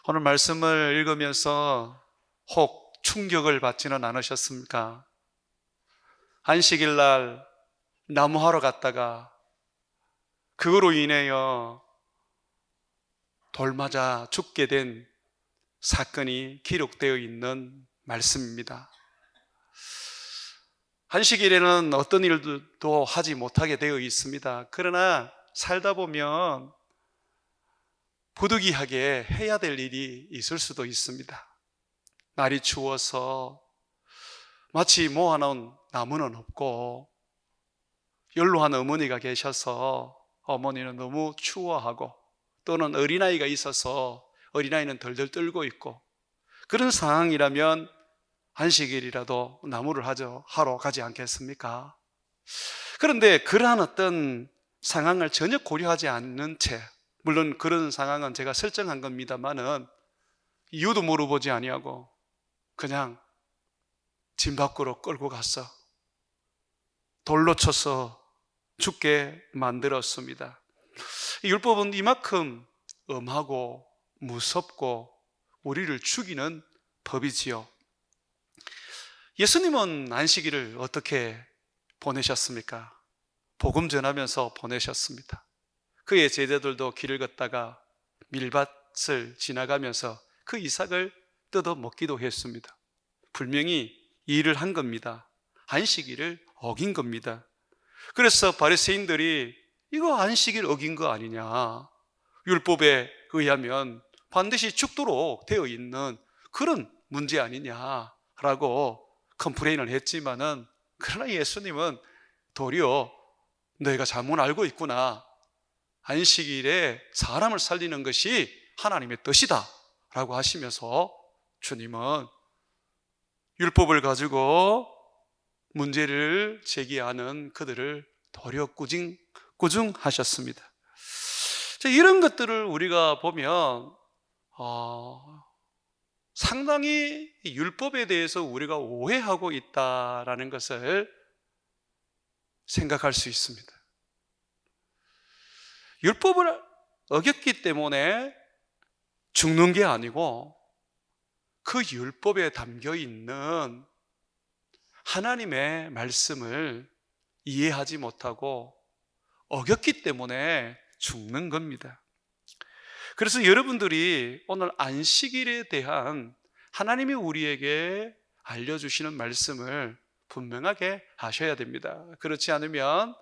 오늘 말씀을 읽으면서 혹 충격을 받지는 않으셨습니까? 안식일 날 나무하러 갔다가 그거로 인하여 돌 맞아 죽게 된 사건이 기록되어 있는 말씀입니다. 안식일에는 어떤 일도 하지 못하게 되어 있습니다. 그러나 살다 보면 부득이하게 해야 될 일이 있을 수도 있습니다. 날이 추워서 마치 모아놓은 나무는 없고 연로한 어머니가 계셔서 어머니는 너무 추워하고, 또는 어린아이가 있어서 어린아이는 덜덜 떨고 있고, 그런 상황이라면 안식일이라도 나무를 하러 가지 않겠습니까? 그런데 그러한 어떤 상황을 전혀 고려하지 않는 채, 물론 그런 상황은 제가 설정한 겁니다만은 이유도 물어보지 아니하고 그냥 집 밖으로 끌고 갔어 돌로 쳐서 죽게 만들었습니다. 율법은 이만큼 엄하고 무섭고 우리를 죽이는 법이지요. 예수님은 안식일을 어떻게 보내셨습니까? 복음 전하면서 보내셨습니다. 그의 제자들도 길을 걷다가 밀밭을 지나가면서 그 이삭을 뜯어 먹기도 했습니다. 분명히 일을 한 겁니다. 안식일을 어긴 겁니다. 그래서 바리새인들이 이거 안식일 어긴 거 아니냐, 율법에 의하면 반드시 죽도록 되어 있는 그런 문제 아니냐라고 컴플레인을 했지만은, 그러나 예수님은 도리어 너희가 잘못 알고 있구나, 안식일에 사람을 살리는 것이 하나님의 뜻이다 라고 하시면서 주님은 율법을 가지고 문제를 제기하는 그들을 도리어 꾸중하셨습니다. 이런 것들을 우리가 보면 상당히 율법에 대해서 우리가 오해하고 있다라는 것을 생각할 수 있습니다. 율법을 어겼기 때문에 죽는 게 아니고, 그 율법에 담겨 있는 하나님의 말씀을 이해하지 못하고 어겼기 때문에 죽는 겁니다. 그래서 여러분들이 오늘 안식일에 대한 하나님이 우리에게 알려주시는 말씀을 분명하게 하셔야 됩니다. 그렇지 않으면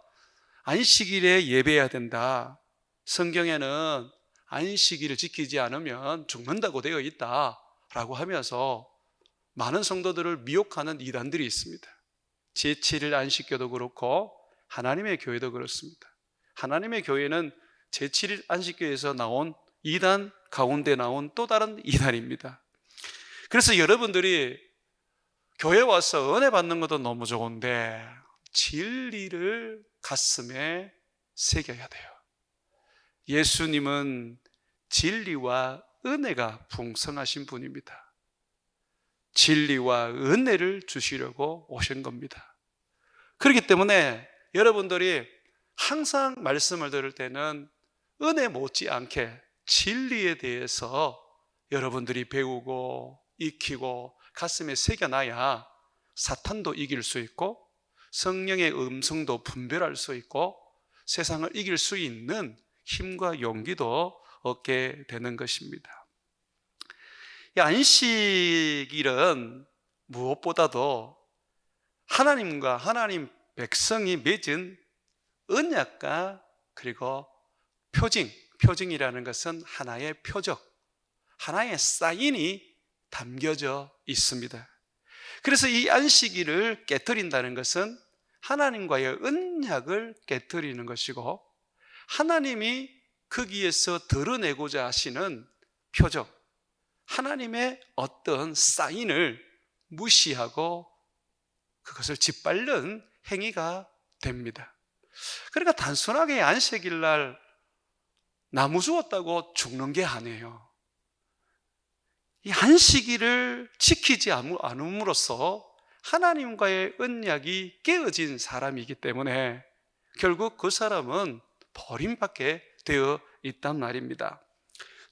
안식일에 예배해야 된다, 성경에는 안식일을 지키지 않으면 죽는다고 되어 있다라고 하면서 많은 성도들을 미혹하는 이단들이 있습니다. 제7일 안식교도 그렇고 하나님의 교회도 그렇습니다. 하나님의 교회는 제7일 안식교에서 나온 이단 가운데 나온 또 다른 이단입니다. 그래서 여러분들이 교회 와서 은혜 받는 것도 너무 좋은데 진리를 가슴에 새겨야 돼요. 예수님은 진리와 은혜가 풍성하신 분입니다. 진리와 은혜를 주시려고 오신 겁니다. 그렇기 때문에 여러분들이 항상 말씀을 들을 때는 은혜 못지않게 진리에 대해서 여러분들이 배우고 익히고 가슴에 새겨놔야 사탄도 이길 수 있고 성령의 음성도 분별할 수 있고 세상을 이길 수 있는 힘과 용기도 얻게 되는 것입니다. 이 안식일은 무엇보다도 하나님과 하나님 백성이 맺은 언약과 그리고 표징이라는 것은 하나의 표적, 하나의 사인이 담겨져 있습니다. 그래서 이 안식일을 깨트린다는 것은 하나님과의 언약을 깨트리는 것이고, 하나님이 거기에서 드러내고자 하시는 표적, 하나님의 어떤 사인을 무시하고 그것을 짓밟는 행위가 됩니다. 그러니까 단순하게 안식일 날 나무 주웠다고 죽는 게 아니에요. 이 안식일을 지키지 않음으로써 하나님과의 언약이 깨어진 사람이기 때문에 결국 그 사람은 버림받게 되어 있단 말입니다.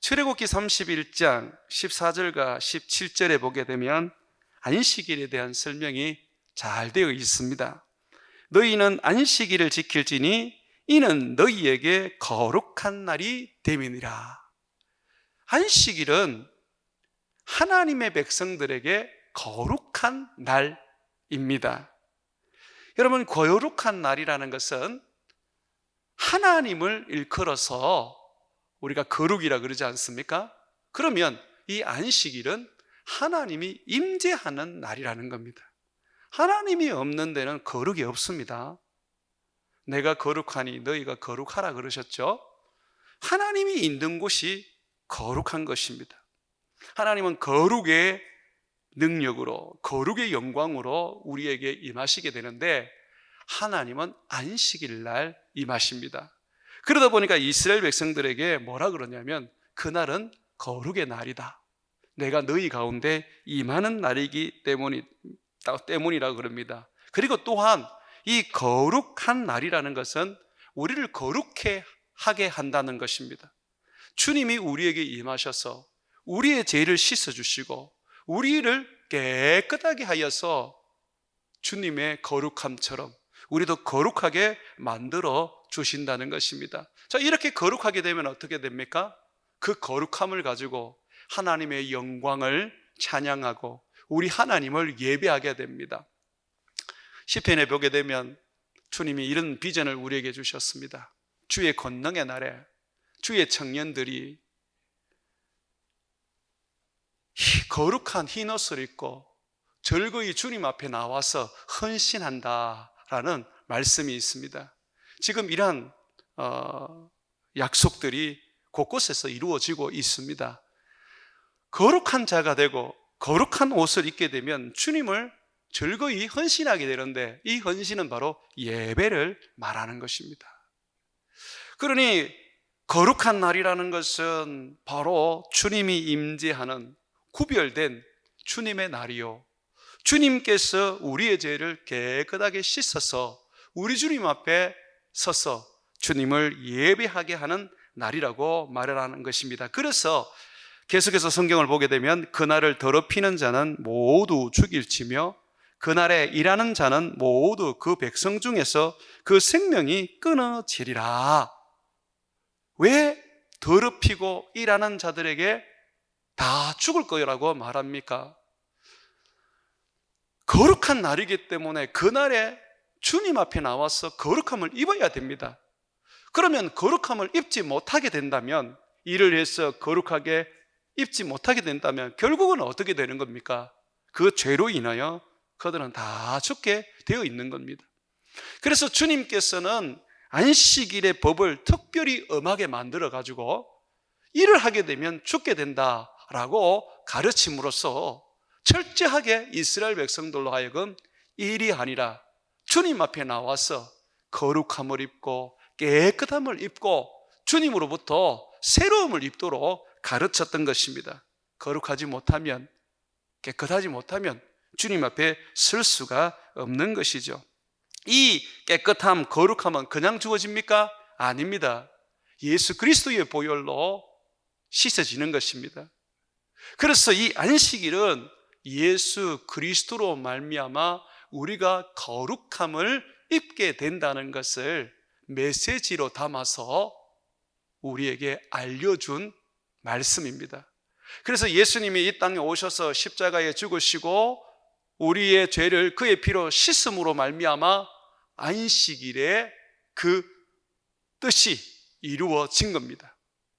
출애굽기 31장 14절과 17절에 보게 되면 안식일에 대한 설명이 잘 되어 있습니다. 너희는 안식일을 지킬지니 이는 너희에게 거룩한 날이 됨이니라. 안식일은 하나님의 백성들에게 거룩한 날입니다. 여러분, 거룩한 날이라는 것은 하나님을 일컬어서 우리가 거룩이라 그러지 않습니까? 그러면 이 안식일은 하나님이 임재하는 날이라는 겁니다. 하나님이 없는 데는 거룩이 없습니다. 내가 거룩하니 너희가 거룩하라 그러셨죠? 하나님이 있는 곳이 거룩한 것입니다. 하나님은 거룩의 능력으로, 거룩의 영광으로 우리에게 임하시게 되는데, 하나님은 안식일 날 임하십니다. 그러다 보니까 이스라엘 백성들에게 뭐라 그러냐면, 그날은 거룩의 날이다, 내가 너희 가운데 임하는 날이기 때문이라고 그럽니다. 그리고 또한 이 거룩한 날이라는 것은 우리를 거룩해 하게 한다는 것입니다. 주님이 우리에게 임하셔서 우리의 죄를 씻어주시고 우리를 깨끗하게 하여서 주님의 거룩함처럼 우리도 거룩하게 만들어 주신다는 것입니다. 자, 이렇게 거룩하게 되면 어떻게 됩니까? 그 거룩함을 가지고 하나님의 영광을 찬양하고 우리 하나님을 예배하게 됩니다. 시편에 보게 되면 주님이 이런 비전을 우리에게 주셨습니다. 주의 권능의 날에 주의 청년들이 거룩한 흰옷을 입고 절거이 주님 앞에 나와서 헌신한다라는 말씀이 있습니다. 지금 이러한 약속들이 곳곳에서 이루어지고 있습니다. 거룩한 자가 되고 거룩한 옷을 입게 되면 주님을 절거이 헌신하게 되는데, 이 헌신은 바로 예배를 말하는 것입니다. 그러니 거룩한 날이라는 것은 바로 주님이 임재하는 구별된 주님의 날이요, 주님께서 우리의 죄를 깨끗하게 씻어서 우리 주님 앞에 서서 주님을 예배하게 하는 날이라고 말하는 것입니다. 그래서 계속해서 성경을 보게 되면 그날을 더럽히는 자는 모두 죽일지며 그날에 일하는 자는 모두 그 백성 중에서 그 생명이 끊어지리라. 왜 더럽히고 일하는 자들에게 다 죽을 거라고 말합니까? 거룩한 날이기 때문에 그날에 주님 앞에 나와서 거룩함을 입어야 됩니다. 그러면 거룩함을 입지 못하게 된다면, 일을 해서 거룩하게 입지 못하게 된다면 결국은 어떻게 되는 겁니까? 그 죄로 인하여 그들은 다 죽게 되어 있는 겁니다. 그래서 주님께서는 안식일의 법을 특별히 엄하게 만들어 가지고 일을 하게 되면 죽게 된다라고 가르침으로써 철저하게 이스라엘 백성들로 하여금 일이 아니라 주님 앞에 나와서 거룩함을 입고 깨끗함을 입고 주님으로부터 새로움을 입도록 가르쳤던 것입니다. 거룩하지 못하면, 깨끗하지 못하면 주님 앞에 설 수가 없는 것이죠. 이 깨끗함, 거룩함은 그냥 주어집니까? 아닙니다. 예수 그리스도의 보혈로 씻어지는 것입니다. 그래서 이 안식일은 예수 그리스도로 말미암아 우리가 거룩함을 입게 된다는 것을 메시지로 담아서 우리에게 알려준 말씀입니다. 그래서 예수님이 이 땅에 오셔서 십자가에 죽으시고 우리의 죄를 그의 피로 씻음으로 말미암아 안식일에 그 뜻이 이루어진 겁니다.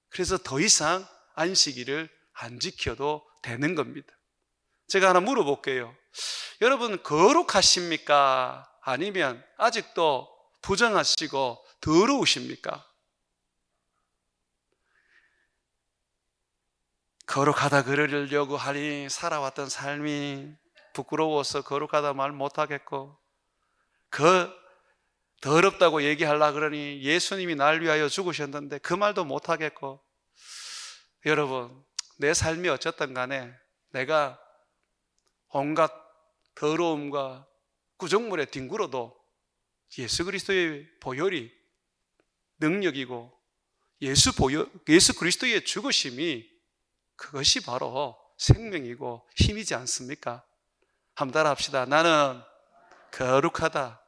그래서 더 이상 안식일을 안 지켜도 되는 겁니다. 제가 하나 물어볼게요. 여러분, 거룩하십니까? 아니면 아직도 부정하시고 더러우십니까? 거룩하다 그러려고 하니 살아왔던 삶이 부끄러워서 거룩하다 말 못하겠고, 더럽다고 얘기하려고 그러니 예수님이 날 위하여 죽으셨는데 그 말도 못하겠고, 여러분, 내 삶이 어쨌든 간에 내가 온갖 더러움과 구정물에 뒹굴어도 예수 그리스도의 보혈이 능력이고 예수 그리스도의 죽으심이 그것이 바로 생명이고 힘이지 않습니까? 한번 따라 합시다. 나는 거룩하다.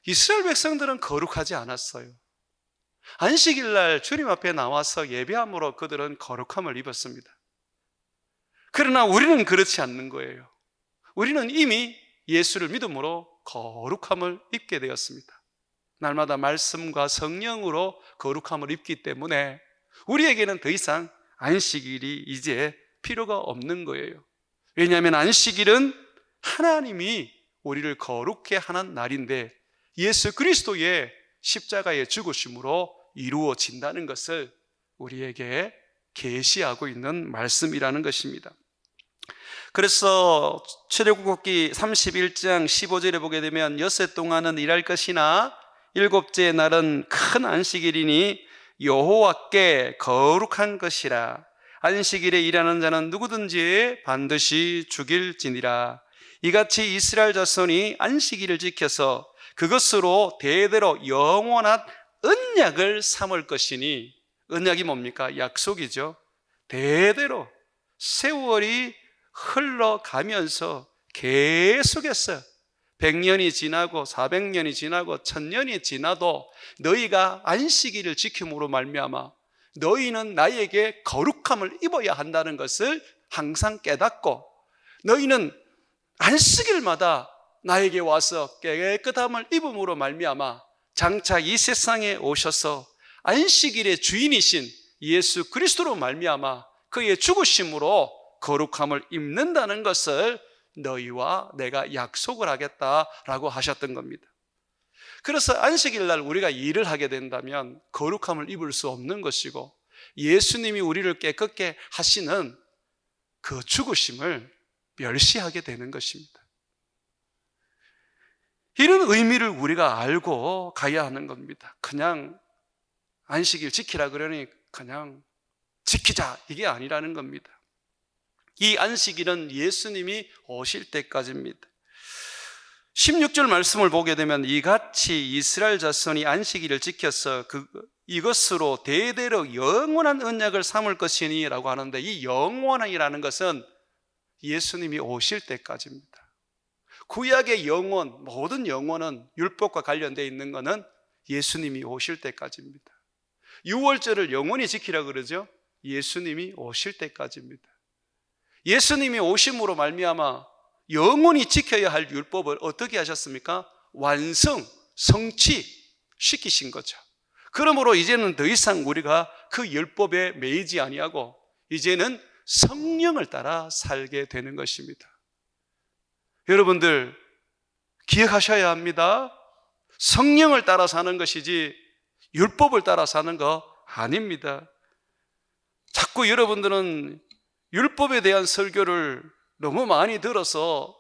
이스라엘 백성들은 거룩하지 않았어요. 안식일 날 주님 앞에 나와서 예배함으로 그들은 거룩함을 입었습니다. 그러나 우리는 그렇지 않는 거예요. 우리는 이미 예수를 믿음으로 거룩함을 입게 되었습니다. 날마다 말씀과 성령으로 거룩함을 입기 때문에 우리에게는 더 이상 안식일이 이제 필요가 없는 거예요. 왜냐하면 안식일은 하나님이 우리를 거룩해 하는 날인데 예수 그리스도의 십자가의 죽으심으로 이루어진다는 것을 우리에게 계시하고 있는 말씀이라는 것입니다. 그래서 출애굽기 31장 15절에 보게 되면 엿새 동안은 일할 것이나 일곱째 날은 큰 안식일이니 여호와께 거룩한 것이라. 안식일에 일하는 자는 누구든지 반드시 죽일지니라. 이같이 이스라엘 자손이 안식일을 지켜서 그것으로 대대로 영원한 언약을 삼을 것이니, 언약이 뭡니까? 약속이죠. 대대로 세월이 흘러가면서 계속해서 100년이 지나고 400년이 지나고 1000년이 지나도 너희가 안식일을 지킴으로 말미암아 너희는 나에게 거룩함을 입어야 한다는 것을 항상 깨닫고, 너희는 안식일마다 나에게 와서 깨끗함을 입음으로 말미암아 장차 이 세상에 오셔서 안식일의 주인이신 예수 그리스도로 말미암아 그의 죽으심으로 거룩함을 입는다는 것을 너희와 내가 약속을 하겠다라고 하셨던 겁니다. 그래서 안식일 날 우리가 일을 하게 된다면 거룩함을 입을 수 없는 것이고, 예수님이 우리를 깨끗게 하시는 그 죽으심을 멸시하게 되는 것입니다. 이런 의미를 우리가 알고 가야 하는 겁니다. 그냥 안식일 지키라 그러니 그냥 지키자, 이게 아니라는 겁니다. 이 안식일은 예수님이 오실 때까지입니다. 16절 말씀을 보게 되면 이같이 이스라엘 자손이 안식일을 지켜서 이것으로 대대로 영원한 언약을 삼을 것이니 라고 하는데, 이 영원이라는 것은 예수님이 오실 때까지입니다. 구약의 영원, 모든 영원은 율법과 관련되어 있는 것은 예수님이 오실 때까지입니다. 유월절을 영원히 지키라 그러죠. 예수님이 오실 때까지입니다. 예수님이 오심으로 말미암아 영원히 지켜야 할 율법을 어떻게 하셨습니까? 완성, 성취시키신 거죠. 그러므로 이제는 더 이상 우리가 그 율법에 매이지 아니하고 이제는 성령을 따라 살게 되는 것입니다. 여러분들 기억하셔야 합니다. 성령을 따라 사는 것이지 율법을 따라 사는 거 아닙니다. 자꾸 여러분들은 율법에 대한 설교를 너무 많이 들어서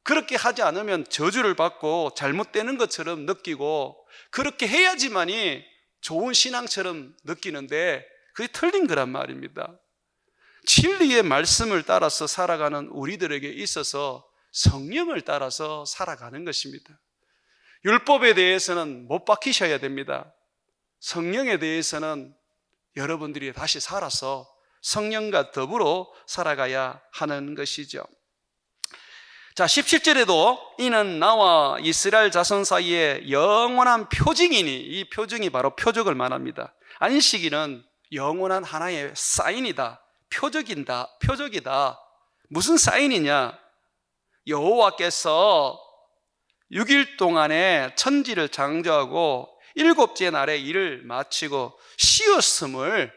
그렇게 하지 않으면 저주를 받고 잘못되는 것처럼 느끼고, 그렇게 해야지만이 좋은 신앙처럼 느끼는데 그게 틀린 거란 말입니다. 진리의 말씀을 따라서 살아가는 우리들에게 있어서 성령을 따라서 살아가는 것입니다. 율법에 대해서는 못 박히셔야 됩니다. 성령에 대해서는 여러분들이 다시 살아서 성령과 더불어 살아가야 하는 것이죠. 자, 17절에도 이는 나와 이스라엘 자손 사이에 영원한 표징이니, 이 표징이 바로 표적을 말합니다. 안식일은 영원한 하나의 사인이다, 표적이다. 무슨 사인이냐? 여호와께서 6일 동안에 천지를 창조하고 일곱째 날에 일을 마치고 쉬었음을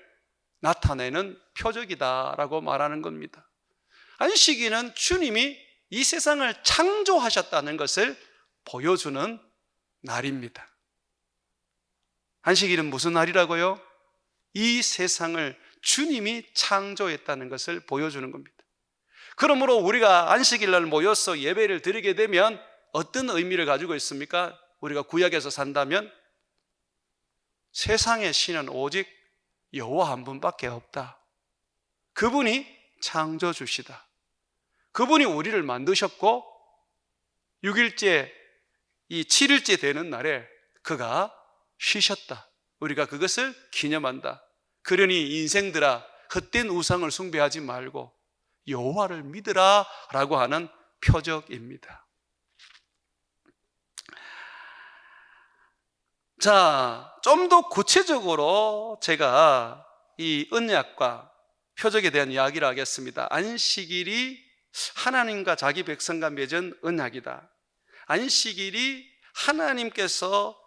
나타내는 표적이다라고 말하는 겁니다. 안식일은 주님이 이 세상을 창조하셨다는 것을 보여주는 날입니다. 안식일은 무슨 날이라고요? 이 세상을 주님이 창조했다는 것을 보여주는 겁니다. 그러므로 우리가 안식일 날 모여서 예배를 드리게 되면 어떤 의미를 가지고 있습니까? 우리가 구약에서 산다면 세상의 신은 오직 여호와 한 분밖에 없다. 그분이 창조주시다. 그분이 우리를 만드셨고 6일째, 이 7일째 되는 날에 그가 쉬셨다. 우리가 그것을 기념한다. 그러니 인생들아, 헛된 우상을 숭배하지 말고 여호와를 믿으라 라고 하는 표적입니다. 자, 좀 더 구체적으로 제가 이 언약과 표적에 대한 이야기를 하겠습니다. 안식일이 하나님과 자기 백성과 맺은 언약이다. 안식일이 하나님께서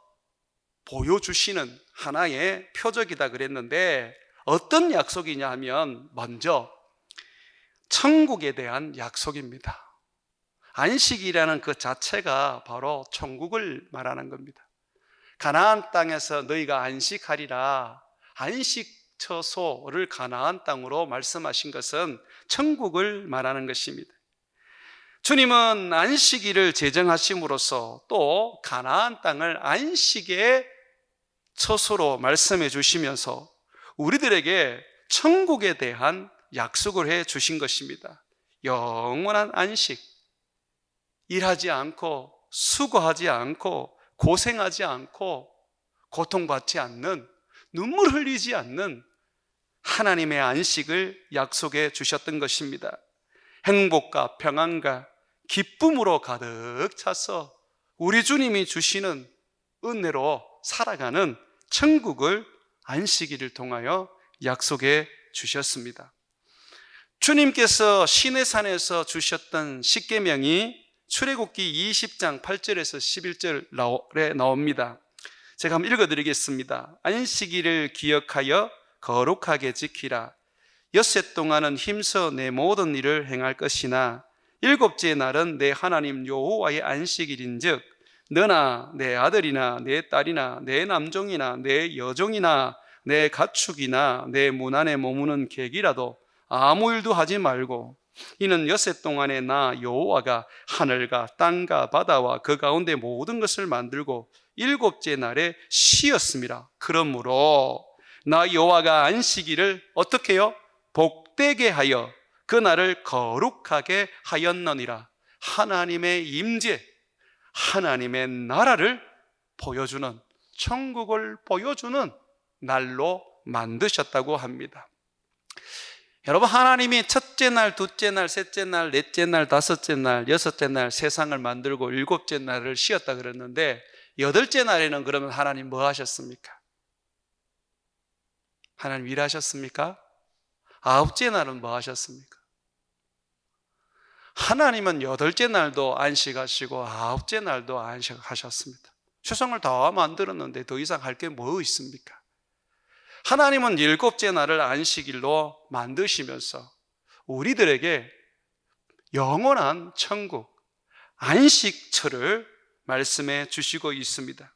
보여주시는 하나의 표적이다 그랬는데, 어떤 약속이냐 하면 먼저 천국에 대한 약속입니다. 안식이라는 그 자체가 바로 천국을 말하는 겁니다. 가나안 땅에서 너희가 안식하리라, 안식처소를 가나안 땅으로 말씀하신 것은 천국을 말하는 것입니다. 주님은 안식일을 제정하심으로써 또 가나안 땅을 안식의 처소로 말씀해 주시면서 우리들에게 천국에 대한 약속을 해 주신 것입니다. 영원한 안식, 일하지 않고 수고하지 않고 고생하지 않고 고통받지 않는, 눈물 흘리지 않는 하나님의 안식을 약속해 주셨던 것입니다. 행복과 평안과 기쁨으로 가득 차서 우리 주님이 주시는 은혜로 살아가는 천국을 안식일을 통하여 약속해 주셨습니다. 주님께서 시내산에서 주셨던 십계명이 출애굽기 20장 8절에서 11절에 나옵니다. 제가 한번 읽어드리겠습니다. 안식일을 기억하여 거룩하게 지키라. 엿새 동안은 힘써 내 모든 일을 행할 것이나 일곱째 날은 내 하나님 여호와의 안식일인즉 너나 내 아들이나 내 딸이나 내 남종이나 내 여종이나 내 가축이나 내 문 안에 머무는 객이라도 아무 일도 하지 말고, 이는 엿새 동안에 나 여호와가 하늘과 땅과 바다와 그 가운데 모든 것을 만들고 일곱째 날에 쉬었습니다. 그러므로 나 여호와가 안식일을 어떻게 해요? 복되게 하여 그 날을 거룩하게 하였느니라. 하나님의 임재, 하나님의 나라를 보여주는, 천국을 보여주는 날로 만드셨다고 합니다. 여러분, 하나님이 첫째 날, 둘째 날, 셋째 날, 넷째 날, 다섯째 날, 여섯째 날 세상을 만들고 일곱째 날을 쉬었다 그랬는데, 여덟째 날에는 그러면 하나님 뭐 하셨습니까? 하나님 일하셨습니까? 아홉째 날은 뭐 하셨습니까? 하나님은 여덟째 날도 안식하시고 아홉째 날도 안식하셨습니다. 세상을 다 만들었는데 더 이상 할 게 뭐 있습니까? 하나님은 일곱째 날을 안식일로 만드시면서 우리들에게 영원한 천국, 안식처를 말씀해 주시고 있습니다.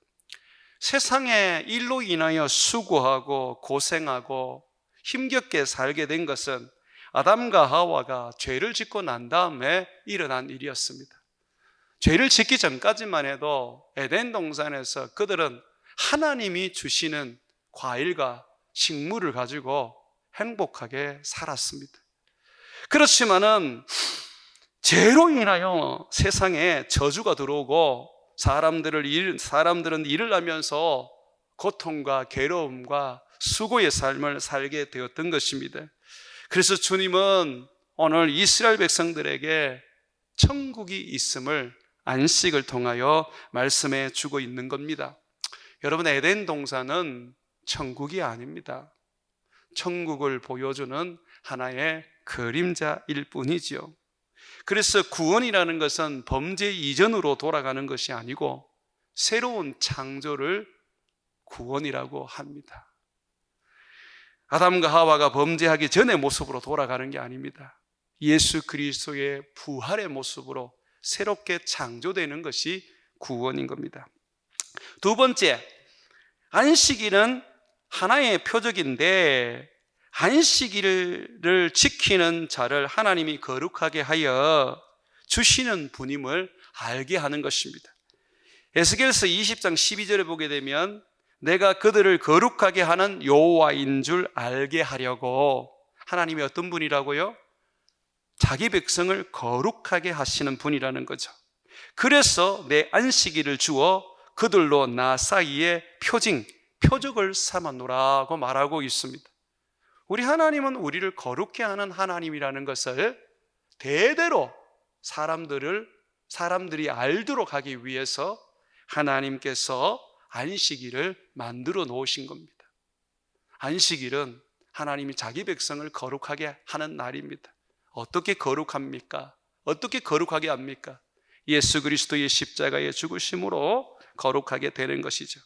세상에 일로 인하여 수고하고 고생하고 힘겹게 살게 된 것은 아담과 하와가 죄를 짓고 난 다음에 일어난 일이었습니다. 죄를 짓기 전까지만 해도 에덴 동산에서 그들은 하나님이 주시는 과일과 식물을 가지고 행복하게 살았습니다. 그렇지만은 죄로 인하여 세상에 저주가 들어오고 사람들은 일을 하면서 고통과 괴로움과 수고의 삶을 살게 되었던 것입니다. 그래서 주님은 오늘 이스라엘 백성들에게 천국이 있음을 안식을 통하여 말씀해 주고 있는 겁니다. 여러분, 에덴 동산은 천국이 아닙니다. 천국을 보여주는 하나의 그림자일 뿐이지요. 그래서 구원이라는 것은 범죄 이전으로 돌아가는 것이 아니고 새로운 창조를 구원이라고 합니다. 아담과 하와가 범죄하기 전의 모습으로 돌아가는 게 아닙니다. 예수 그리스도의 부활의 모습으로 새롭게 창조되는 것이 구원인 겁니다. 두 번째, 안식일은 하나의 표적인데 안식일을 지키는 자를 하나님이 거룩하게 하여 주시는 분임을 알게 하는 것입니다. 에스겔서 20장 12절에 보게 되면 내가 그들을 거룩하게 하는 여호와인 줄 알게 하려고, 하나님이 어떤 분이라고요? 자기 백성을 거룩하게 하시는 분이라는 거죠. 그래서 내 안식일을 주어 그들로 나 사이에 표징, 표적을 삼았노라고 말하고 있습니다. 우리 하나님은 우리를 거룩해 하는 하나님이라는 것을 대대로 사람들이 알도록 하기 위해서 하나님께서 안식일을 만들어 놓으신 겁니다. 안식일은 하나님이 자기 백성을 거룩하게 하는 날입니다. 어떻게 거룩합니까? 어떻게 거룩하게 합니까? 예수 그리스도의 십자가의 죽으심으로 거룩하게 되는 것이죠.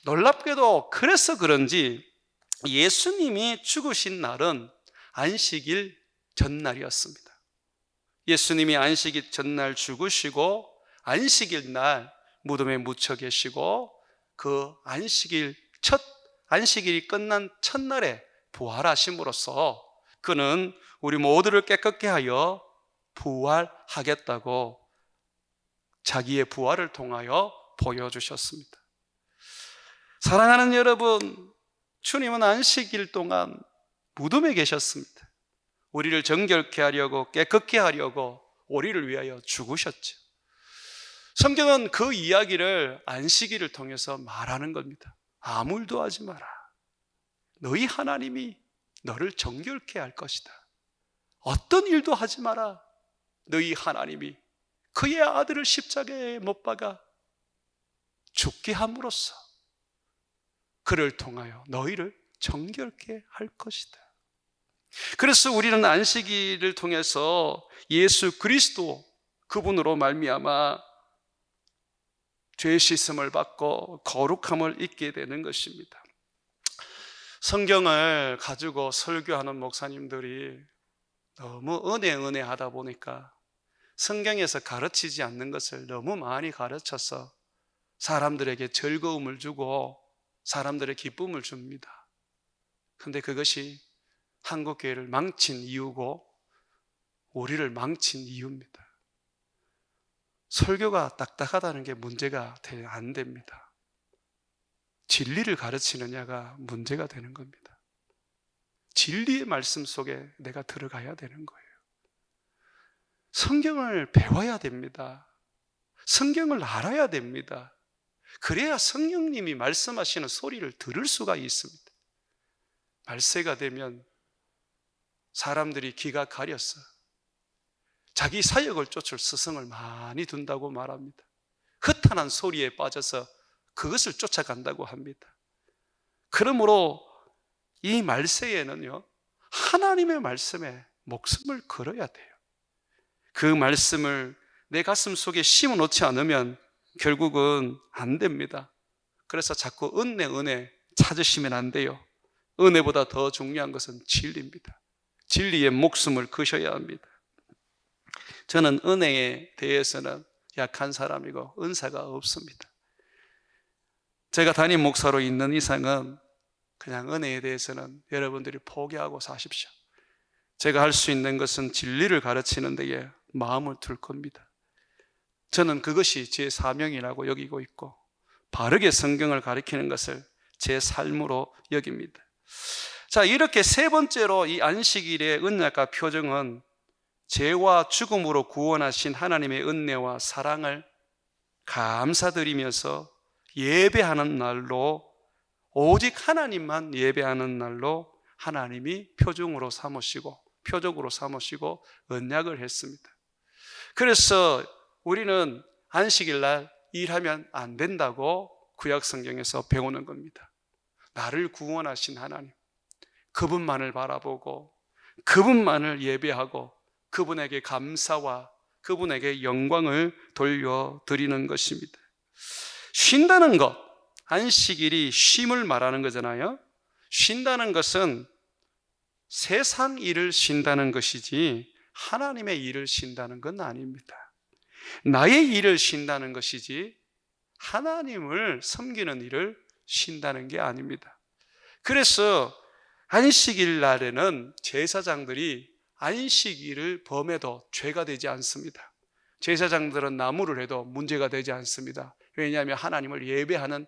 놀랍게도 그래서 그런지 예수님이 죽으신 날은 안식일 전날이었습니다. 예수님이 안식일 전날 죽으시고 안식일 날 무덤에 묻혀 계시고 그 안식일이 끝난 첫날에 부활하심으로써 그는 우리 모두를 깨끗게 하여 부활하겠다고 자기의 부활을 통하여 보여주셨습니다. 사랑하는 여러분, 주님은 안식일 동안 무덤에 계셨습니다. 우리를 정결케 하려고, 깨끗게 하려고 우리를 위하여 죽으셨죠. 성경은 그 이야기를 안식일을 통해서 말하는 겁니다. 아무 일도 하지 마라. 너희 하나님이 너를 정결케 할 것이다. 어떤 일도 하지 마라. 너희 하나님이 그의 아들을 십자가에 못 박아 죽게 함으로써 그를 통하여 너희를 정결케 할 것이다. 그래서 우리는 안식일을 통해서 예수 그리스도 그분으로 말미암아 죄 씻음을 받고 거룩함을 잊게 되는 것입니다. 성경을 가지고 설교하는 목사님들이 너무 은혜 하다 보니까 성경에서 가르치지 않는 것을 너무 많이 가르쳐서 사람들에게 즐거움을 주고 사람들의 기쁨을 줍니다. 그런데 그것이 한국교회를 망친 이유고 우리를 망친 이유입니다. 설교가 딱딱하다는 게 문제가 안 됩니다. 진리를 가르치느냐가 문제가 되는 겁니다. 진리의 말씀 속에 내가 들어가야 되는 거예요. 성경을 배워야 됩니다. 성경을 알아야 됩니다. 그래야 성령님이 말씀하시는 소리를 들을 수가 있습니다. 말세가 되면 사람들이 귀가 가려서 자기 사역을 쫓을 스승을 많이 둔다고 말합니다. 허탄한 소리에 빠져서 그것을 쫓아간다고 합니다. 그러므로 이 말세에는요, 하나님의 말씀에 목숨을 걸어야 돼요. 그 말씀을 내 가슴 속에 심어 놓지 않으면 결국은 안 됩니다. 그래서 자꾸 은혜 찾으시면 안 돼요. 은혜보다 더 중요한 것은 진리입니다. 진리에 목숨을 거셔야 합니다. 저는 은혜에 대해서는 약한 사람이고 은사가 없습니다. 제가 담임 목사로 있는 이상은 그냥 은혜에 대해서는 여러분들이 포기하고 사십시오. 제가 할 수 있는 것은 진리를 가르치는 데에 마음을 둘 겁니다. 저는 그것이 제 사명이라고 여기고 있고 바르게 성경을 가르치는 것을 제 삶으로 여깁니다. 자, 이렇게 세 번째로 이 안식일의 은약과 표정은 죄와 죽음으로 구원하신 하나님의 은혜와 사랑을 감사드리면서 예배하는 날로, 오직 하나님만 예배하는 날로 하나님이 표적으로 삼으시고 언약을 했습니다. 그래서 우리는 안식일 날 일하면 안 된다고 구약 성경에서 배우는 겁니다. 나를 구원하신 하나님, 그분만을 바라보고 그분만을 예배하고 그분에게 감사와 그분에게 영광을 돌려드리는 것입니다. 쉰다는 것, 안식일이 쉼을 말하는 거잖아요. 쉰다는 것은 세상 일을 쉰다는 것이지 하나님의 일을 쉰다는 건 아닙니다. 나의 일을 쉰다는 것이지 하나님을 섬기는 일을 쉰다는 게 아닙니다. 그래서 안식일 날에는 제사장들이 안식일을 범해도 죄가 되지 않습니다. 제사장들은 나무를 해도 문제가 되지 않습니다. 왜냐하면 하나님을 예배하는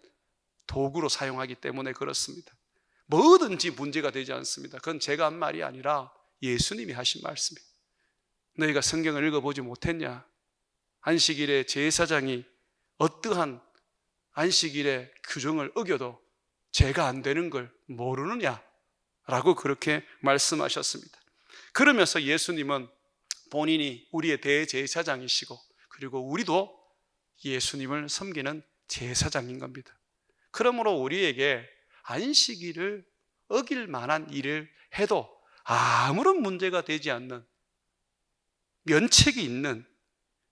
도구로 사용하기 때문에 그렇습니다. 뭐든지 문제가 되지 않습니다. 그건 제가 한 말이 아니라 예수님이 하신 말씀이에요. 너희가 성경을 읽어보지 못했냐? 안식일에 제사장이 어떠한 안식일의 규정을 어겨도 죄가 안 되는 걸 모르느냐? 라고 그렇게 말씀하셨습니다. 그러면서 예수님은 본인이 우리의 대제사장이시고, 그리고 우리도 예수님을 섬기는 제사장인 겁니다. 그러므로 우리에게 안식일을 어길 만한 일을 해도 아무런 문제가 되지 않는, 면책이 있는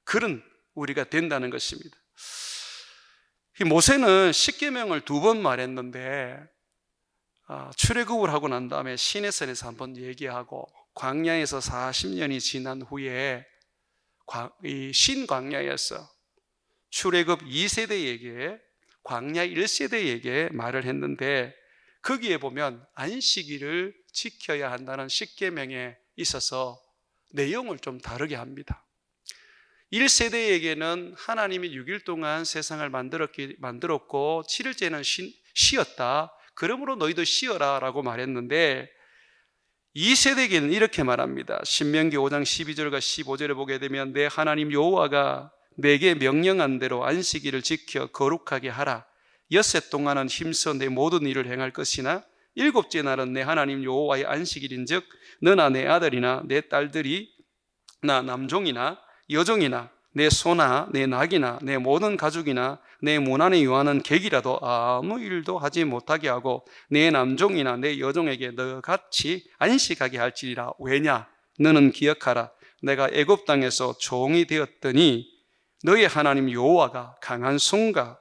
그런 우리가 된다는 것입니다. 모세는 십계명을 2번 말했는데, 출애굽을 하고 난 다음에 시내산에서 한번 얘기하고, 광야에서 40년이 지난 후에 이 신광야에서 출애굽 2세대에게, 광야 1세대에게 말을 했는데, 거기에 보면 안식일을 지켜야 한다는 십계명에 있어서 내용을 좀 다르게 합니다. 1세대에게는 하나님이 6일 동안 세상을 만들었고 7일째는 쉬었다. 그러므로 너희도 쉬어라 라고 말했는데, 2세대에게는 이렇게 말합니다. 신명기 5장 12절과 15절에 보게 되면, 내 하나님 여호와가 내게 명령한 대로 안식일을 지켜 거룩하게 하라. 엿새 동안은 힘써 내 모든 일을 행할 것이나 7째 날은 내 하나님 여호와의 안식일인즉 너나 내 아들이나 내 딸들이 나 남종이나 여종이나 내 소나 내 낙이나 내 모든 가죽이나 내 문 안에 유하는 객이라도 아무 일도 하지 못하게 하고 내 남종이나 내 여종에게 너같이 안식하게 할지니라. 왜냐? 너는 기억하라. 내가 애굽 땅에서 종이 되었더니 너의 하나님 여호와가 강한 손과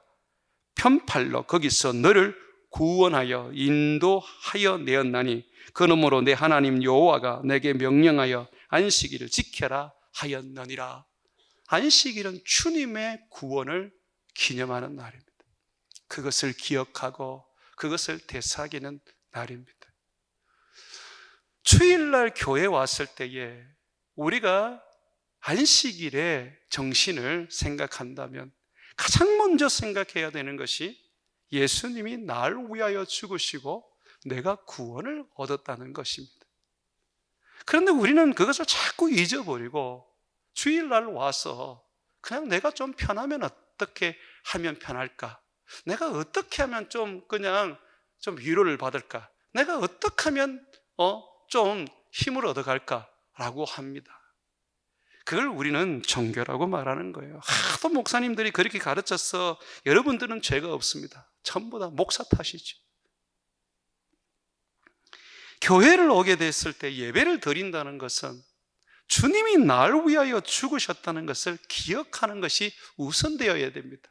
편팔로 거기서 너를 구원하여 인도하여 내었나니, 그러므로 내 하나님 여호와가 내게 명령하여 안식일을 지켜라 하였느니라. 안식일은 주님의 구원을 기념하는 날입니다. 그것을 기억하고 그것을 되새기는 날입니다. 주일날 교회 왔을 때에 우리가 안식일의 정신을 생각한다면 가장 먼저 생각해야 되는 것이 예수님이 날 위하여 죽으시고 내가 구원을 얻었다는 것입니다. 그런데 우리는 그것을 자꾸 잊어버리고 주일날 와서 그냥 내가 좀 편하면 어떻게 하면 편할까? 내가 어떻게 하면 좀 위로를 받을까? 내가 어떻게 하면 좀 힘을 얻어갈까? 라고 합니다. 그걸 우리는 종교라고 말하는 거예요. 하도 목사님들이 그렇게 가르쳐서 여러분들은 죄가 없습니다. 전부 다 목사 탓이죠. 교회를 오게 됐을 때 예배를 드린다는 것은 주님이 날 위하여 죽으셨다는 것을 기억하는 것이 우선되어야 됩니다.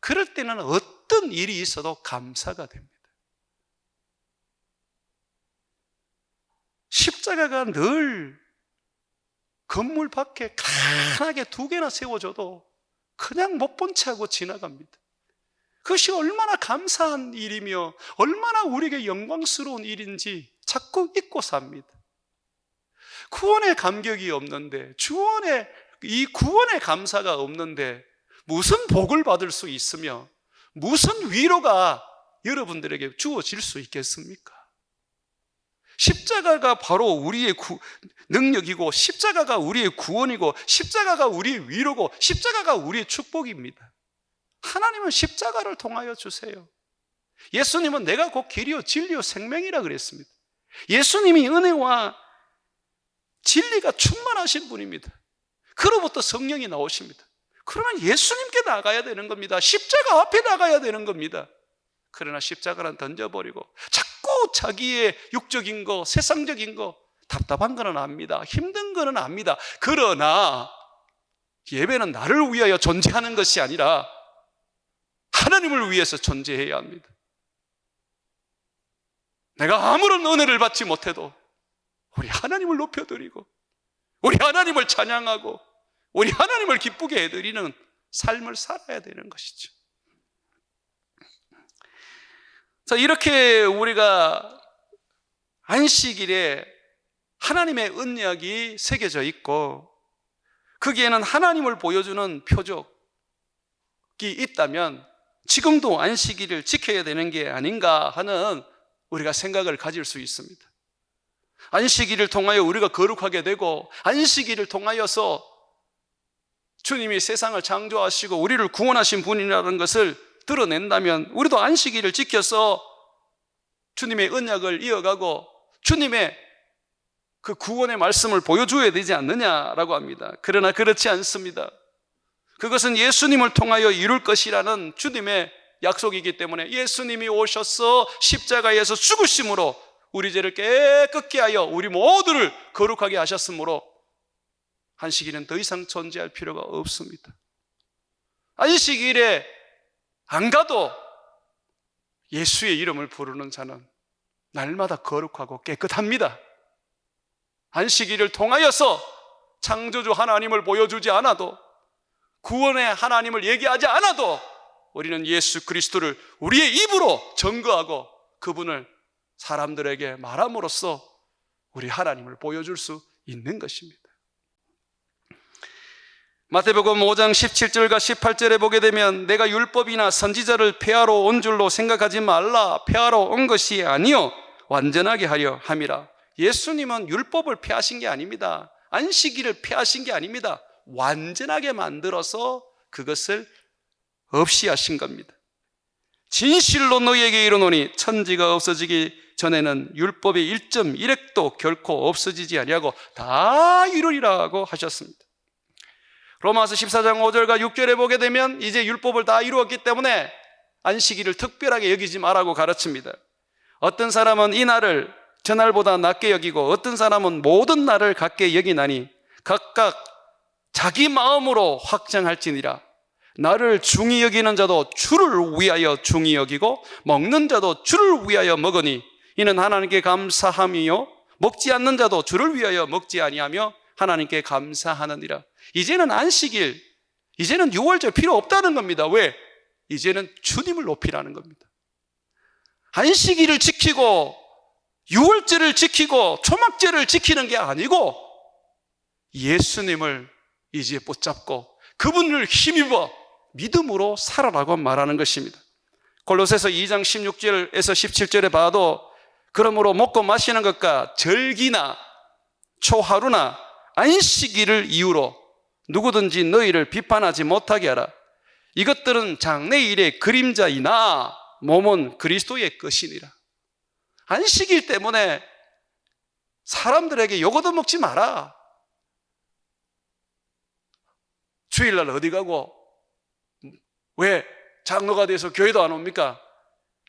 그럴 때는 어떤 일이 있어도 감사가 됩니다. 십자가가 늘 건물 밖에 가난하게 2개나 세워줘도 그냥 못 본 채 하고 지나갑니다. 그것이 얼마나 감사한 일이며 얼마나 우리에게 영광스러운 일인지 자꾸 잊고 삽니다. 구원의 감격이 없는데, 이 구원의 감사가 없는데 무슨 복을 받을 수 있으며 무슨 위로가 여러분들에게 주어질 수 있겠습니까? 십자가가 바로 우리의 능력이고, 십자가가 우리의 구원이고, 십자가가 우리의 위로고, 십자가가 우리의 축복입니다. 하나님은 십자가를 통하여 주세요. 예수님은 내가 곧 길이요 진리요 생명이라 그랬습니다. 예수님이 은혜와 진리가 충만하신 분입니다. 그로부터 성령이 나오십니다. 그러면 예수님께 나가야 되는 겁니다. 십자가 앞에 나가야 되는 겁니다. 그러나 십자가는 던져버리고 자꾸 자기의 육적인 거, 세상적인 거, 답답한 거는 압니다. 힘든 거는 압니다. 그러나 예배는 나를 위하여 존재하는 것이 아니라 하나님을 위해서 존재해야 합니다. 내가 아무런 은혜를 받지 못해도 우리 하나님을 높여드리고 우리 하나님을 찬양하고 우리 하나님을 기쁘게 해드리는 삶을 살아야 되는 것이죠. 자, 이렇게 우리가 안식일에 하나님의 언약이 새겨져 있고 거기에는 하나님을 보여주는 표적이 있다면 지금도 안식일을 지켜야 되는 게 아닌가 하는 우리가 생각을 가질 수 있습니다. 안식일을 통하여 우리가 거룩하게 되고 안식일을 통하여서 주님이 세상을 창조하시고 우리를 구원하신 분이라는 것을 드러낸다면 우리도 안식일을 지켜서 주님의 언약을 이어가고 주님의 그 구원의 말씀을 보여줘야 되지 않느냐라고 합니다. 그러나 그렇지 않습니다. 그것은 예수님을 통하여 이룰 것이라는 주님의 약속이기 때문에 예수님이 오셔서 십자가에서 죽으심으로 우리 죄를 깨끗게 하여 우리 모두를 거룩하게 하셨으므로 안식일은 더 이상 존재할 필요가 없습니다. 안식일에 안 가도 예수의 이름을 부르는 자는 날마다 거룩하고 깨끗합니다. 안식일을 통하여서 창조주 하나님을 보여주지 않아도, 구원의 하나님을 얘기하지 않아도 우리는 예수 그리스도를 우리의 입으로 증거하고 그분을 사람들에게 말함으로써 우리 하나님을 보여줄 수 있는 것입니다. 마태복음 5장 17절과 18절에 보게 되면 내가 율법이나 선지자를 폐하러 온 줄로 생각하지 말라. 폐하러 온 것이 아니요 완전하게 하려 함이라. 예수님은 율법을 폐하신 게 아닙니다. 안식일을 폐하신 게 아닙니다. 완전하게 만들어서 그것을 없이 하신 겁니다. 진실로 너희에게 이르노니 천지가 없어지기 전에는 율법의 1.1획도 결코 없어지지 아니하고 다 이루리라고 하셨습니다. 로마서 14장 5절과 6절에 보게 되면 이제 율법을 다 이루었기 때문에 안식일을 특별하게 여기지 말라고 가르칩니다. 어떤 사람은 이 날을 저날보다 낮게 여기고 어떤 사람은 모든 날을 같게 여기나니 각각 자기 마음으로 확정할지니라. 나를 중히 여기는 자도 주를 위하여 중히 여기고 먹는 자도 주를 위하여 먹으니 이는 하나님께 감사함이요 먹지 않는 자도 주를 위하여 먹지 아니하며 하나님께 감사하느니라. 이제는 안식일, 이제는 유월절 필요 없다는 겁니다. 왜? 이제는 주님을 높이라는 겁니다. 안식일을 지키고 유월절을 지키고 초막절을 지키는 게 아니고 예수님을 이제 붙잡고 그분을 힘입어 믿음으로 살아라고 말하는 것입니다. 골로새서 2장 16절에서 17절에 봐도 그러므로 먹고 마시는 것과 절기나 초하루나 안식일을 이유로 누구든지 너희를 비판하지 못하게 하라. 이것들은 장래일의 그림자이나 몸은 그리스도의 것이니라. 안식일 때문에 사람들에게 욕 얻어먹지 마라. 주일날 어디 가고 왜 장로가 돼서 교회도 안 옵니까?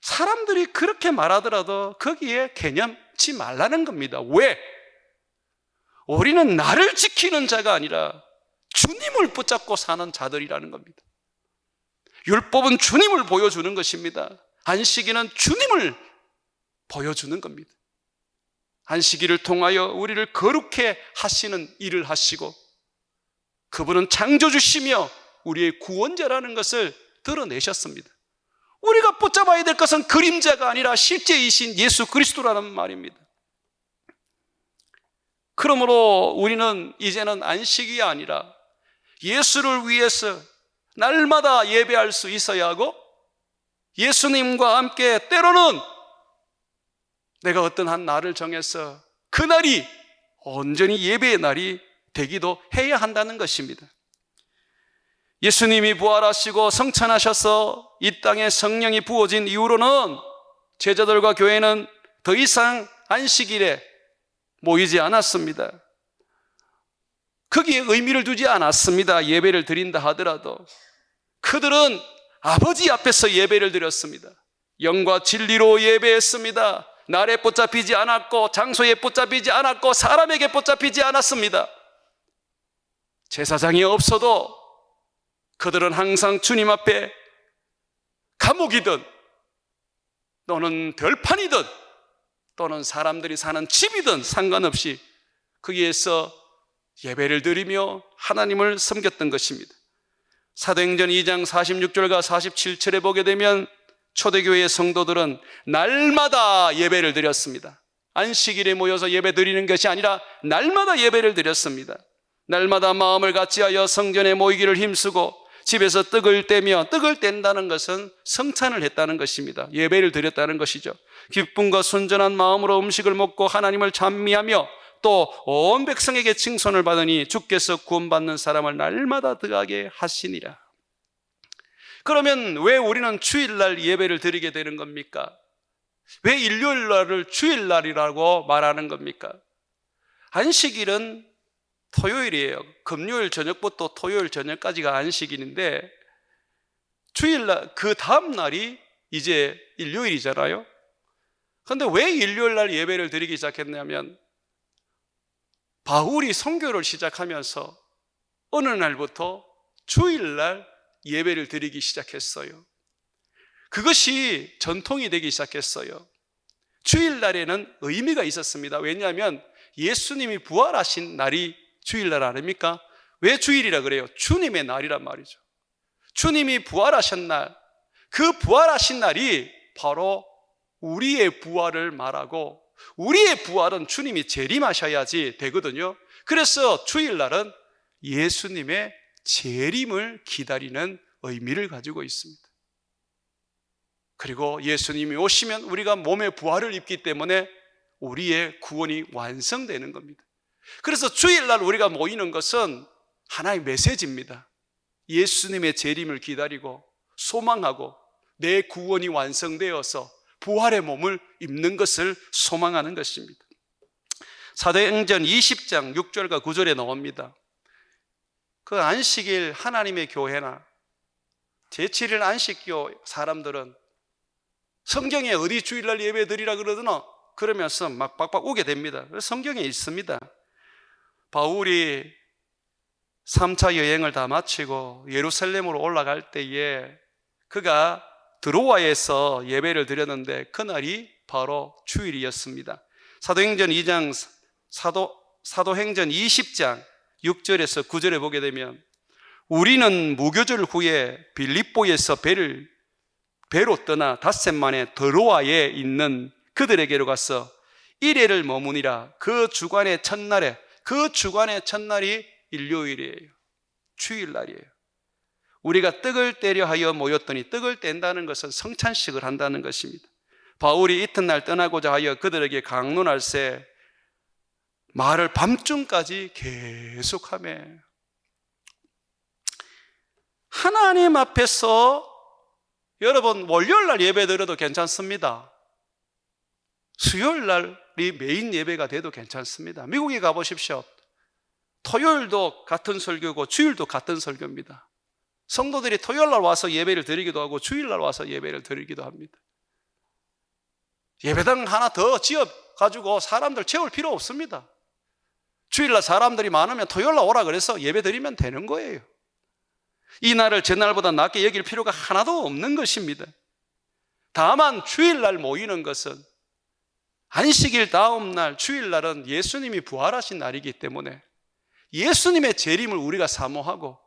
사람들이 그렇게 말하더라도 거기에 개념치 말라는 겁니다. 왜? 우리는 나를 지키는 자가 아니라 주님을 붙잡고 사는 자들이라는 겁니다. 율법은 주님을 보여주는 것입니다. 안식일은 주님을 보여주는 겁니다. 안식일을 통하여 우리를 거룩해 하시는 일을 하시고 그분은 창조주시며 우리의 구원자라는 것을 드러내셨습니다. 우리가 붙잡아야 될 것은 그림자가 아니라 실제이신 예수 그리스도라는 말입니다. 그러므로 우리는 이제는 안식이 아니라 예수를 위해서 날마다 예배할 수 있어야 하고 예수님과 함께 때로는 내가 어떤 한 날을 정해서 그날이 온전히 예배의 날이 되기도 해야 한다는 것입니다. 예수님이 부활하시고 성천하셔서 이 땅에 성령이 부어진 이후로는 제자들과 교회는 더 이상 안식일에 모이지 않았습니다. 거기에 의미를 두지 않았습니다. 예배를 드린다 하더라도 그들은 아버지 앞에서 예배를 드렸습니다. 영과 진리로 예배했습니다. 날에 붙잡히지 않았고 장소에 붙잡히지 않았고 사람에게 붙잡히지 않았습니다. 제사장이 없어도 그들은 항상 주님 앞에 감옥이든 또는 들판이든 또는 사람들이 사는 집이든 상관없이 거기에서 예배를 드리며 하나님을 섬겼던 것입니다. 사도행전 2장 46절과 47절에 보게 되면 초대교회의 성도들은 날마다 예배를 드렸습니다. 안식일에 모여서 예배 드리는 것이 아니라 날마다 예배를 드렸습니다. 날마다 마음을 같이하여 성전에 모이기를 힘쓰고 집에서 떡을 떼며, 떡을 뗀다는 것은 성찬을 했다는 것입니다. 예배를 드렸다는 것이죠. 기쁨과 순전한 마음으로 음식을 먹고 하나님을 찬미하며 또 온 백성에게 칭송을 받으니 주께서 구원받는 사람을 날마다 더하게 하시니라. 그러면 왜 우리는 주일날 예배를 드리게 되는 겁니까? 왜 일요일 날을 주일날이라고 말하는 겁니까? 안식일은 토요일이에요. 금요일 저녁부터 토요일 저녁까지가 안식일인데 주일날 그 다음 날이 이제 일요일이잖아요. 그런데 왜 일요일 날 예배를 드리기 시작했냐면 바울이 선교를 시작하면서 어느 날부터 주일날 예배를 드리기 시작했어요. 그것이 전통이 되기 시작했어요. 주일날에는 의미가 있었습니다. 왜냐하면 예수님이 부활하신 날이 주일날 아닙니까? 왜 주일이라 그래요? 주님의 날이란 말이죠. 주님이 부활하신 날, 그 부활하신 날이 바로 우리의 부활을 말하고 우리의 부활은 주님이 재림하셔야지 되거든요. 그래서 주일날은 예수님의 재림을 기다리는 의미를 가지고 있습니다. 그리고 예수님이 오시면 우리가 몸의 부활을 입기 때문에 우리의 구원이 완성되는 겁니다. 그래서 주일날 우리가 모이는 것은 하나의 메시지입니다. 예수님의 재림을 기다리고 소망하고 내 구원이 완성되어서 부활의 몸을 입는 것을 소망하는 것입니다. 사도행전 20장 6절과 9절에 나옵니다. 그 안식일 하나님의 교회나 제7일 안식교 사람들은 성경에 어디 주일날 예배 드리라 그러더나 그러면서 막 빡빡 우게 됩니다. 성경에 있습니다. 바울이 3차 여행을 다 마치고 예루살렘으로 올라갈 때에 그가 드로아에서 예배를 드렸는데 그날이 바로 주일이었습니다. 사도행전 20장 6절에서 9절에 보게 되면 우리는 무교절 후에 빌립보에서 배로 떠나 닷새 만에 드로아에 있는 그들에게로 가서 일회를 머무니라. 그 주간의 첫날이 일요일이에요. 주일날이에요. 우리가 떡을 떼려 하여 모였더니, 떡을 뗀다는 것은 성찬식을 한다는 것입니다. 바울이 이튿날 떠나고자 하여 그들에게 강론할새 말을 밤중까지 계속하며, 하나님 앞에서 여러분 월요일날 예배 드려도 괜찮습니다. 수요일날이 메인 예배가 돼도 괜찮습니다. 미국에 가보십시오. 토요일도 같은 설교고 주일도 같은 설교입니다. 성도들이 토요일날 와서 예배를 드리기도 하고 주일날 와서 예배를 드리기도 합니다. 예배당 하나 더 지어가지고 사람들 채울 필요 없습니다. 주일날 사람들이 많으면 토요일날 오라 그래서 예배 드리면 되는 거예요. 이 날을 전날보다 낮게 여길 필요가 하나도 없는 것입니다. 다만 주일날 모이는 것은 안식일 다음 날 주일날은 예수님이 부활하신 날이기 때문에 예수님의 재림을 우리가 사모하고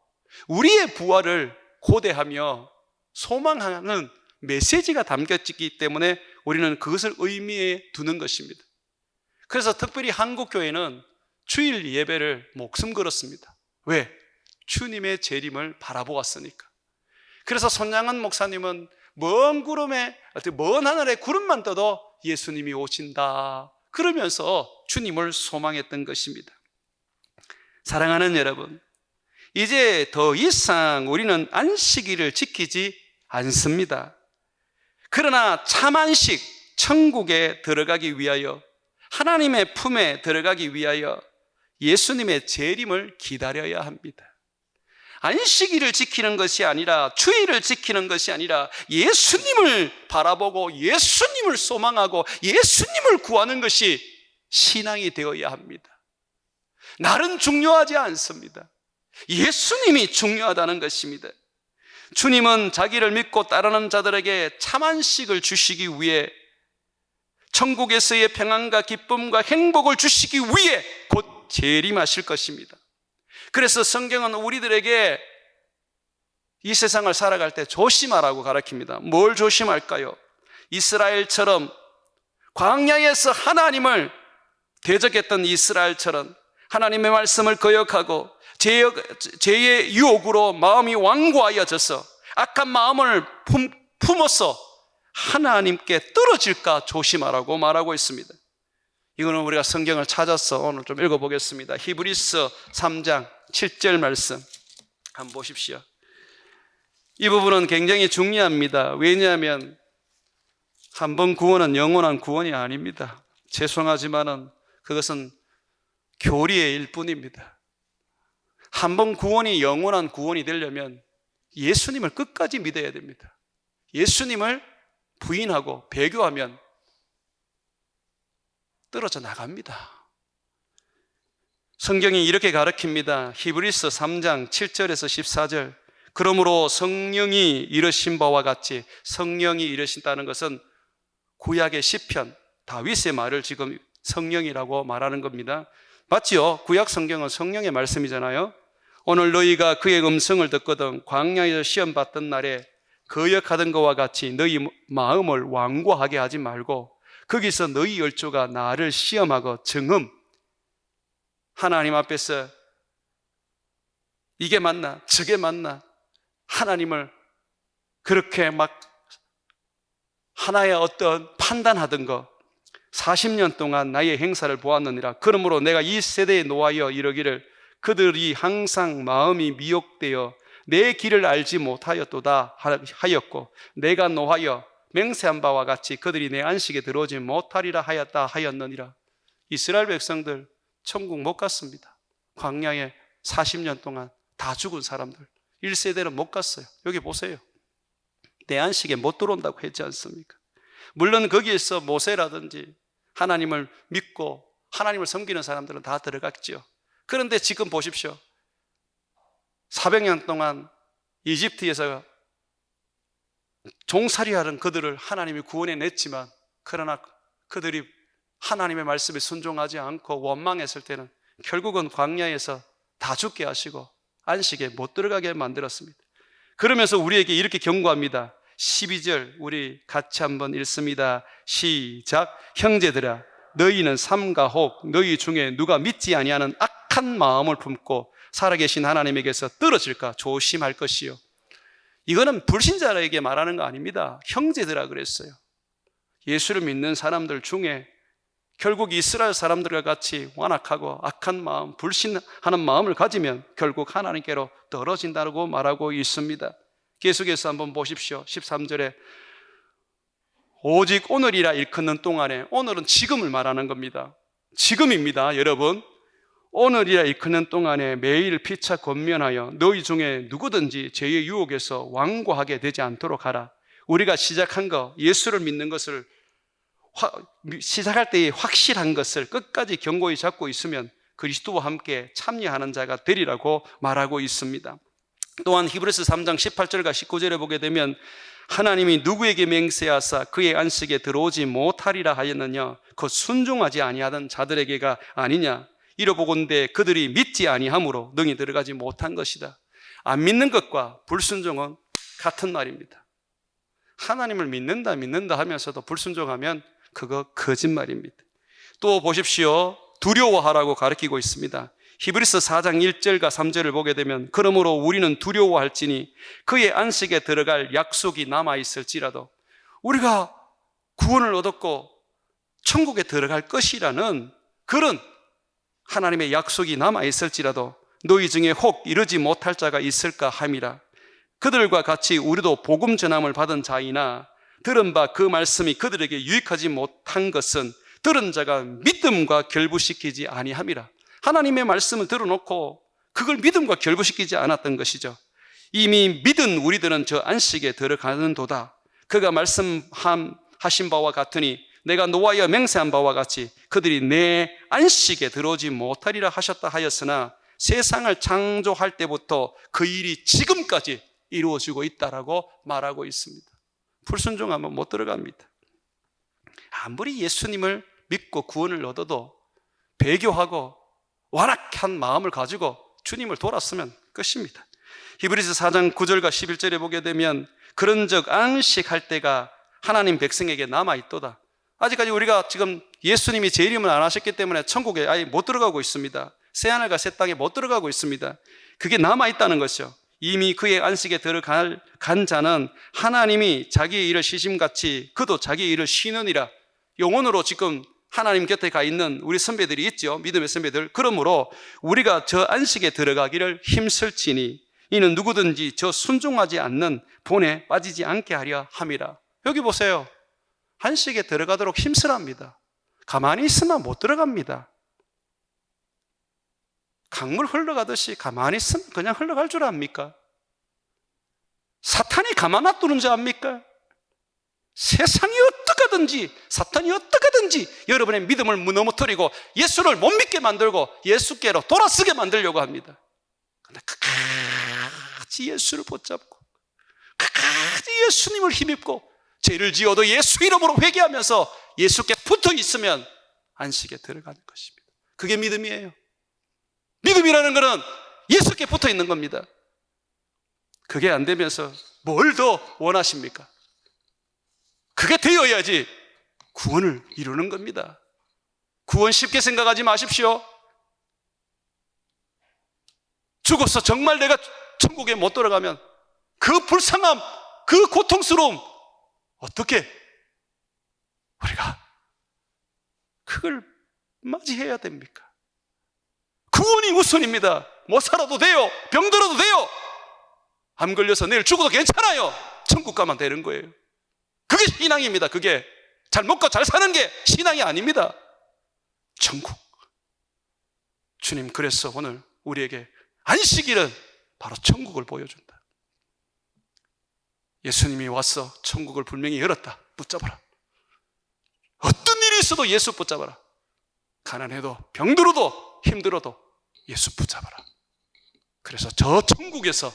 우리의 부활을 고대하며 소망하는 메시지가 담겨있기 때문에 우리는 그것을 의미에 두는 것입니다. 그래서 특별히 한국교회는 주일 예배를 목숨 걸었습니다. 왜? 주님의 재림을 바라보았으니까. 그래서 손양은 목사님은 먼 하늘에 구름만 떠도 예수님이 오신다 그러면서 주님을 소망했던 것입니다. 사랑하는 여러분, 이제 더 이상 우리는 안식일을 지키지 않습니다. 그러나 참 안식, 천국에 들어가기 위하여, 하나님의 품에 들어가기 위하여 예수님의 재림을 기다려야 합니다. 안식일을 지키는 것이 아니라, 주일을 지키는 것이 아니라 예수님을 바라보고 예수님을 소망하고 예수님을 구하는 것이 신앙이 되어야 합니다. 날은 중요하지 않습니다. 예수님이 중요하다는 것입니다. 주님은 자기를 믿고 따르는 자들에게 참 안식을 주시기 위해, 천국에서의 평안과 기쁨과 행복을 주시기 위해 곧 재림하실 것입니다. 그래서 성경은 우리들에게 이 세상을 살아갈 때 조심하라고 가르칩니다. 뭘 조심할까요? 이스라엘처럼, 광야에서 하나님을 대적했던 이스라엘처럼 하나님의 말씀을 거역하고 죄의 유혹으로 마음이 완고하여져서 악한 마음을 품어서 하나님께 떨어질까 조심하라고 말하고 있습니다. 이거는 우리가 성경을 찾아서 오늘 좀 읽어보겠습니다. 히브리서 3장 7절 말씀 한번 보십시오. 이 부분은 굉장히 중요합니다. 왜냐하면 한 번 구원은 영원한 구원이 아닙니다. 죄송하지만은 그것은 교리의 일뿐입니다. 한 번 구원이 영원한 구원이 되려면 예수님을 끝까지 믿어야 됩니다. 예수님을 부인하고 배교하면 떨어져 나갑니다. 성경이 이렇게 가르칩니다. 히브리서 3장 7절에서 14절. 그러므로 성령이 이르신 바와 같이, 성령이 이르신다는 것은 구약의 시편, 다윗의 말을 지금 성령이라고 말하는 겁니다. 맞지요? 구약 성경은 성령의 말씀이잖아요. 오늘 너희가 그의 음성을 듣거든 광야에서 시험 받던 날에 거역하던 것과 같이 너희 마음을 완고하게 하지 말고 거기서 너희 열조가 나를 시험하고 정음, 하나님 앞에서 이게 맞나 저게 맞나 하나님을 그렇게 막 하나의 어떤 판단하던 거 40년 동안 나의 행사를 보았느니라. 그러므로 내가 이 세대에 노하여 이르기를 그들이 항상 마음이 미혹되어 내 길을 알지 못하였도다 하였고 내가 노하여 맹세한 바와 같이 그들이 내 안식에 들어오지 못하리라 하였다 하였느니라. 이스라엘 백성들 천국 못 갔습니다. 광야에 40년 동안 다 죽은 사람들 1세대는 못 갔어요. 여기 보세요. 내 안식에 못 들어온다고 했지 않습니까? 물론 거기에서 모세라든지 하나님을 믿고 하나님을 섬기는 사람들은 다 들어갔죠. 그런데 지금 보십시오. 400년 동안 이집트에서 종살이하는 그들을 하나님이 구원해냈지만 그러나 그들이 하나님의 말씀에 순종하지 않고 원망했을 때는 결국은 광야에서 다 죽게 하시고 안식에 못 들어가게 만들었습니다. 그러면서 우리에게 이렇게 경고합니다. 12절 우리 같이 한번 읽습니다. 시작. 형제들아 너희는 삼가 혹 너희 중에 누가 믿지 아니하는 악한 마음을 품고 살아계신 하나님에게서 떨어질까 조심할 것이요. 이거는 불신자에게 말하는 거 아닙니다. 형제들아 그랬어요. 예수를 믿는 사람들 중에 결국 이스라엘 사람들과 같이 완악하고 악한 마음, 불신하는 마음을 가지면 결국 하나님께로 떨어진다고 말하고 있습니다. 계속해서 한번 보십시오. 13절에 오직 오늘이라 일컫는 동안에, 오늘은 지금을 말하는 겁니다. 지금입니다, 여러분. 오늘이라 일컫는 동안에 매일 피차 권면하여 너희 중에 누구든지 죄의 유혹에서 완고하게 되지 않도록 하라. 우리가 시작한 거, 예수를 믿는 것을 시작할 때의 확실한 것을 끝까지 견고히 잡고 있으면 그리스도와 함께 참여하는 자가 되리라고 말하고 있습니다. 또한 히브리서 3장 18절과 19절에 보게 되면 하나님이 누구에게 맹세하사 그의 안식에 들어오지 못하리라 하였느냐 그 순종하지 아니하던 자들에게가 아니냐 이러보건대 그들이 믿지 아니함으로 능히 들어가지 못한 것이다. 안 믿는 것과 불순종은 같은 말입니다. 하나님을 믿는다 하면서도 불순종하면 그거 거짓말입니다. 또 보십시오. 두려워하라고 가르치고 있습니다. 히브리서 4장 1절과 3절을 보게 되면 그러므로 우리는 두려워할지니 그의 안식에 들어갈 약속이 남아있을지라도 우리가 구원을 얻었고 천국에 들어갈 것이라는 그런 하나님의 약속이 남아있을지라도 너희 중에 혹 이르지 못할 자가 있을까 함이라. 그들과 같이 우리도 복음 전함을 받은 자이나 들은 바 그 말씀이 그들에게 유익하지 못한 것은 들은 자가 믿음과 결부시키지 아니함이라. 하나님의 말씀을 들어놓고 그걸 믿음과 결부시키지 않았던 것이죠. 이미 믿은 우리들은 저 안식에 들어가는 도다. 그가 말씀하신 바와 같으니 내가 노하여 맹세한 바와 같이 그들이 내 안식에 들어오지 못하리라 하셨다 하였으나 세상을 창조할 때부터 그 일이 지금까지 이루어지고 있다라고 말하고 있습니다. 불순종하면 못 들어갑니다. 아무리 예수님을 믿고 구원을 얻어도 배교하고 완악한 마음을 가지고 주님을 돌았으면 끝입니다. 히브리서 4장 9절과 11절에 보게 되면 그런즉 안식할 때가 하나님 백성에게 남아있도다. 아직까지 우리가 지금 예수님이 재림을 안 하셨기 때문에 천국에 아예 못 들어가고 있습니다. 새하늘과 새 땅에 못 들어가고 있습니다. 그게 남아있다는 것이죠. 이미 그의 안식에 들어간 자는 하나님이 자기의 일을 쉬심같이 그도 자기의 일을 쉬느니라. 영혼으로 지금 하나님 곁에 가 있는 우리 선배들이 있죠. 믿음의 선배들. 그러므로 우리가 저 안식에 들어가기를 힘쓸지니 이는 누구든지 저 순종하지 않는 본에 빠지지 않게 하려 함이라. 여기 보세요. 안식에 들어가도록 힘쓰랍니다. 가만히 있으면 못 들어갑니다. 강물 흘러가듯이 가만히 있으면 그냥 흘러갈 줄 압니까? 사탄이 가만 놔두는 줄 압니까? 세상이 어떻게든지, 사탄이 어떻게든지 여러분의 믿음을 무너뜨리고 예수를 못 믿게 만들고 예수께로 돌아서게 만들려고 합니다. 그런데 끝까지 예수를 붙잡고 끝까지 예수님을 힘입고 죄를 지어도 예수 이름으로 회개하면서 예수께 붙어 있으면 안식에 들어가는 것입니다. 그게 믿음이에요. 믿음이라는 것은 예수께 붙어 있는 겁니다. 그게 안 되면서 뭘 더 원하십니까? 그게 되어야지 구원을 이루는 겁니다. 구원 쉽게 생각하지 마십시오. 죽어서 정말 내가 천국에 못 돌아가면 그 불쌍함, 그 고통스러움 어떻게 우리가 그걸 맞이해야 됩니까? 구원이 우선입니다. 못 살아도 돼요. 병들어도 돼요. 암 걸려서 내일 죽어도 괜찮아요. 천국 가면 되는 거예요. 그게 신앙입니다. 그게 잘 먹고 잘 사는 게 신앙이 아닙니다. 천국. 주님 그래서 오늘 우리에게 안식일은 바로 천국을 보여준다. 예수님이 와서 천국을 분명히 열었다. 붙잡아라. 어떤 일이 있어도 예수 붙잡아라. 가난해도 병들어도 힘들어도 예수 붙잡아라. 그래서 저 천국에서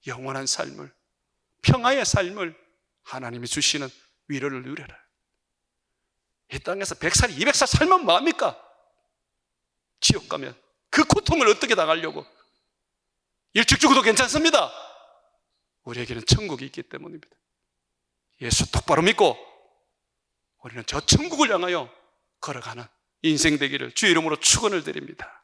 영원한 삶을, 평화의 삶을 하나님이 주시는 위로를 누려라. 이 땅에서 100살, 200살 살면 뭐합니까? 지옥 가면 그 고통을 어떻게 당하려고? 일찍 죽어도 괜찮습니다. 우리에게는 천국이 있기 때문입니다. 예수 똑바로 믿고 우리는 저 천국을 향하여 걸어가는 인생 되기를 주의 이름으로 축원을 드립니다.